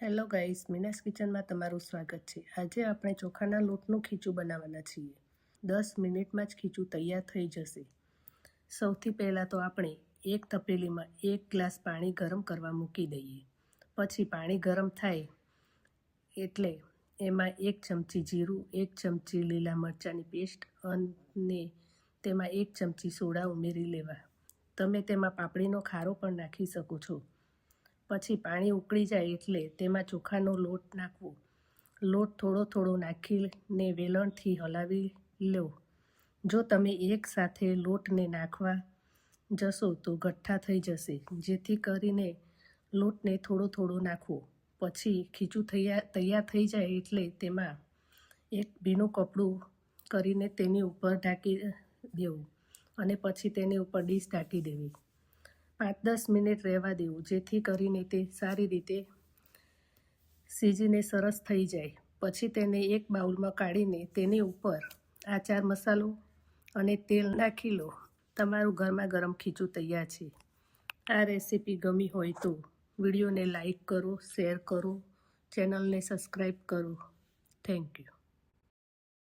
Hello guys, Meena's કિચનમાં તમારું સ્વાગત છે। આજે આપણે ચોખાના લોટનું ખીચું બનાવવાના છીએ। 10 મિનિટમાં જ ખીચું તૈયાર થઈ જશે। સૌથી પહેલાં તો આપણે એક તપેલીમાં 1 ગ્લાસ પાણી ગરમ કરવા મૂકી દઈએ। પછી પાણી ગરમ થાય એટલે એમાં 1 ચમચી જીરું, 1 ચમચી લીલા મરચાંની પેસ્ટ અને તેમાં 1 ચમચી સોડા ઉમેરી લેવા। તમે તેમાં પાપડીનો ખારો પણ નાખી શકો છો। પછી પાણી ઉકળી જાય એટલે તેમાં ચોખાનો લોટ નાખવો। લોટ થોડો થોડો નાખીને વેલણથી હલાવી લો। જો તમે એકસાથે લોટને નાખવા જશો તો ગઠ્ઠા થઈ જશે, જેથી કરીને લોટને થોડો થોડો નાખવો। પછી ખીચું તૈયાર થઈ જાય એટલે તેમાં એક ભીનું કપડું કરીને તેની ઉપર ઢાંકી દેવું અને પછી તેની ઉપર ડીશ ઢાંકી દેવી। 5-10 મિનિટ રહેવા દેવું, જેથી કરીને તે સારી રીતે સીજીને સરસ થઈ જાય। પછી તેને એક બાઉલમાં કાઢીને તેની ઉપર આચાર મસાલો અને તેલ નાખી લો। તમારું ગરમા ગરમ ખીચું તૈયાર છે। આ રેસીપી ગમી હોય તો વિડીયોને લાઈક કરો, શેર કરો, ચેનલને સબસ્ક્રાઈબ કરો। Thank you.